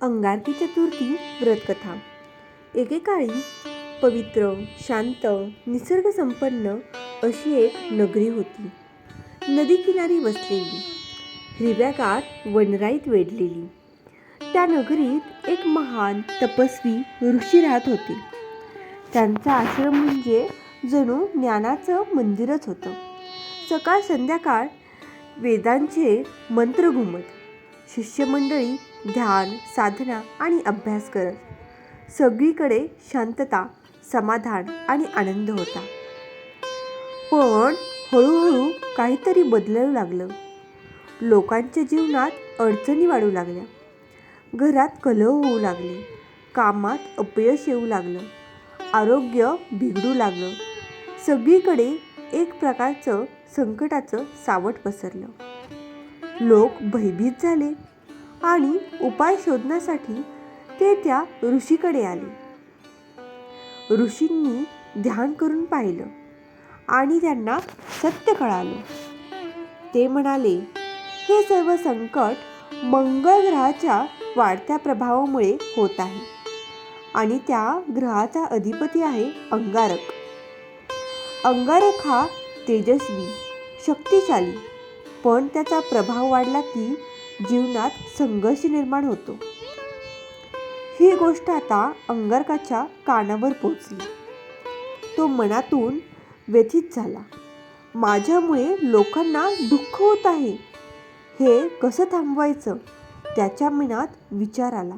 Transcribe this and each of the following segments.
अंगारकी चतुर्थी व्रतकथा। एकेकाळी पवित्र, शांत, निसर्गसंपन्न अशी एक नगरी होती. नदीकिनारी बसलेली, हिरव्यागार वनराईत वेढलेली. त्या नगरीत एक महान तपस्वी ऋषी राहत होते. त्यांचा आश्रम म्हणजे जणू ज्ञानाचं मंदिरच होतं. सकाळ संध्याकाळ वेदांचे मंत्र घुमत, शिष्यमंडळी ध्यान, साधना आणि अभ्यास करत. सगळीकडे शांतता, समाधान आणि आनंद होता. पण हळूहळू काहीतरी बदलू लागलं. लोकांच्या जीवनात अडचणी वाढू लागल्या. घरात कलह होऊ लागले, कामात अपयश येऊ लागलं, आरोग्य बिघडू लागलं. सगळीकडे एक प्रकारचं संकटाचं सावट पसरलं. लोक भयभीत झाले आणि उपाय शोधण्यासाठी ते त्या ऋषीकडे आले. ऋषींनी ध्यान करून पाहिलं आणि त्यांना सत्य कळालं. ते म्हणाले, हे सर्व संकट मंगळ ग्रहाच्या वाढत्या प्रभावामुळे होत आहे आणि त्या ग्रहाचा अधिपती आहे अंगारक. अंगारक हा तेजस्वी, शक्तिशाली, पण त्याचा प्रभाव वाढला की जीवनात संघर्ष निर्माण होतो. ही गोष्ट आता अंगारकाच्या कानावर पोहोचली. तो मनातून व्यथित झाला. माझ्यामुळे लोकांना दुःख होत आहे, हे कसं थांबवायचं? त्याच्या मनात विचार आला.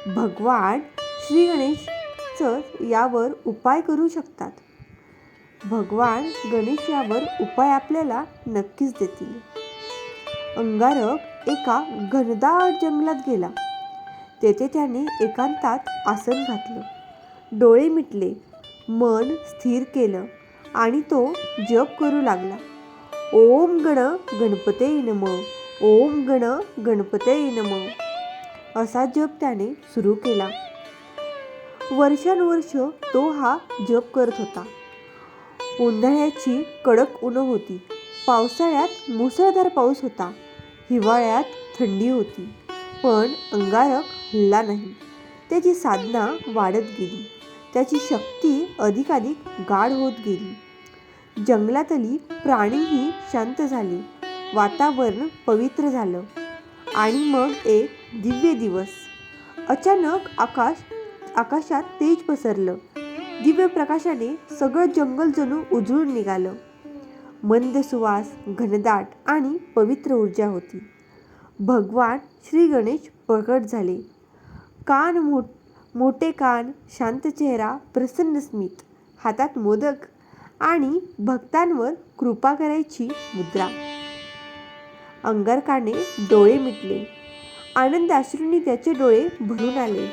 भगवान श्री गणेशच यावर उपाय करू शकतात. भगवान गणेश यावर उपाय आपल्याला नक्कीच देतील. अंगारक एका घनदाट जंगलात गेला. तेथे त्याने एकांतात आसन घातलं, डोळे मिटले, मन स्थिर केलं आणि तो जप करू लागला. ओम गण गणपते नमः, ओम गण गणपते नमः असा जप त्याने सुरू केला. वर्षानुवर्ष तो हा जप करत होता. उन्हाळ्याची कडक ऊन होती, पावसाळ्यात मुसळधार पाऊस होता, हिवाळ्यात थंडी होती, पण अंगारक हलला नाही. त्याची साधना वाढत गेली, त्याची शक्ती अधिकाधिक गाढ होत गेली. जंगलातली प्राणीही शांत झाले, वातावरण पवित्र झालं. आणि मग एक दिव्य दिवस. अचानक आकाशात तेज पसरलं. दिव्य प्रकाशाने सगळं जंगल जणू उजळून निघालं. मंद सुवास, घनदाट आणि पवित्र ऊर्जा होती. भगवान श्री गणेश प्रकट झाले. मोठे कान, शांत चेहरा, प्रसन्न स्मित, हातात मोदक आणि भक्तांवर कृपा करायची मुद्रा. अंगारकाने डोळे मिटले. आनंद अश्रूंनी त्याचे डोळे भरून आले.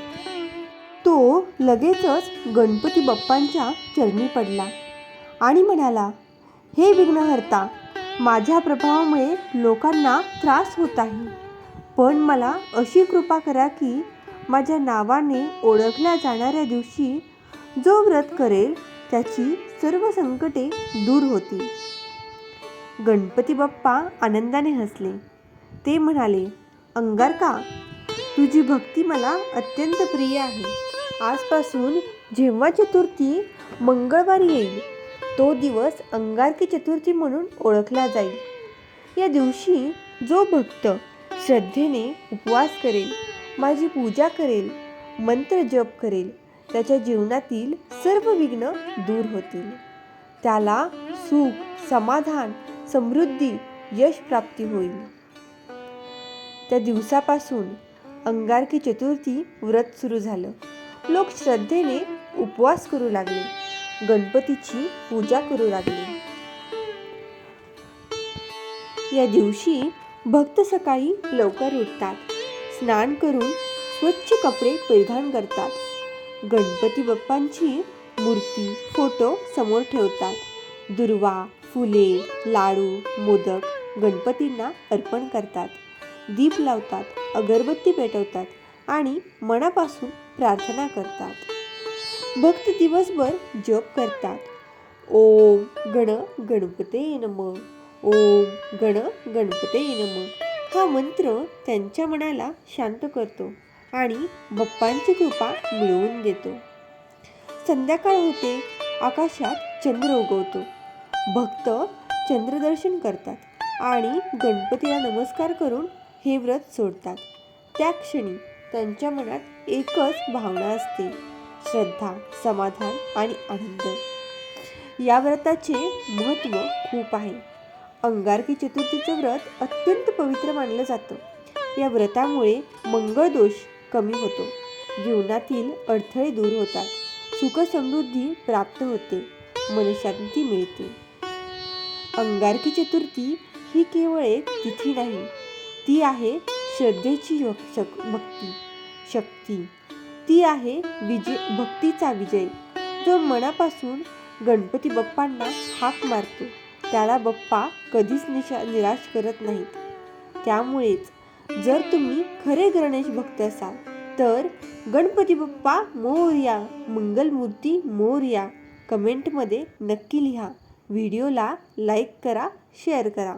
तो लगेचच गणपती बाप्पांच्या चरणी पडला आणि म्हणाला, हे विघ्नहर्ता, माझ्या प्रभावामुळे लोकांना त्रास होत आहे, पण मला अशी कृपा करा की माझ्या नावाने ओळखल्या जाणाऱ्या दिवशी जो व्रत करेल त्याची सर्व संकटे दूर होतील. गणपती बाप्पा आनंदाने हसले. ते म्हणाले, अंगारका, तुझी भक्ती मला अत्यंत प्रिय आहे. आजपासून जेव्हा चतुर्थी मंगळवारी येईल, तो दिवस अंगारकी चतुर्थी म्हणून ओळखला जाईल. या दिवशी जो भक्त श्रद्धेने उपवास करेल, माझी पूजा करेल, मंत्र जप करेल, त्याच्या जीवनातील सर्व विघ्न दूर होतील. त्याला सुख, समाधान, समृद्धी, यश प्राप्ती होईल. त्या दिवसापासून अंगारकी चतुर्थी व्रत सुरू झालं. लोक श्रद्धेने उपवास करू लागले, गणपतीची पूजा करू लागले. या दिवशी भक्त सकाळी लवकर उठतात, स्नान करून स्वच्छ कपडे परिधान करतात, गणपती बाप्पांची मूर्ती, फोटो समोर ठेवतात, दुर्वा, फुले, लाडू, मोदक गणपतींना अर्पण करतात, दीप लावतात, अगरबत्ती पेटवतात आणि मनापासून प्रार्थना करतात. भक्त दिवसभर जप करतात. ओम गण गणपते नमः, ओम गण गणपते नमः हा मंत्र त्यांच्या मनाला शांत करतो आणि बाप्पांची कृपा मिळवून देतो. संध्याकाळ होते, आकाशात चंद्र उगवतो. भक्त चंद्रदर्शन करतात आणि गणपतीला नमस्कार करून हे व्रत सोडतात. त्या क्षणी त्यांच्या मनात एकच भावना असते, श्रद्धा, समाधान आणि आनंद. या व्रताचे महत्त्व खूप आहे. अंगारकी चतुर्थीचे व्रत अत्यंत पवित्र मानलं जातं. या व्रतामुळे मंगळ दोष कमी होतो, जीवनातील अडथळे दूर होतात, सुखसमृद्धी प्राप्त होते, मनशांती मिळते. अंगारकी चतुर्थी ही केवळ एक तिथी नाही, ती आहे श्रद्धेची शक्ती. ती आहे भक्तीचा विजय. जो मनापासून गणपती बाप्पांना हाक मारतो त्याला बाप्पा कधीच निराश करत नाहीत. त्यामुळेच जर तुम्ही खरे गणेश भक्त असाल तर गणपती बाप्पा मोरया, मंगलमूर्ती मोरया कमेंटमध्ये नक्की लिहा. व्हिडिओला लाईक करा, शेअर करा.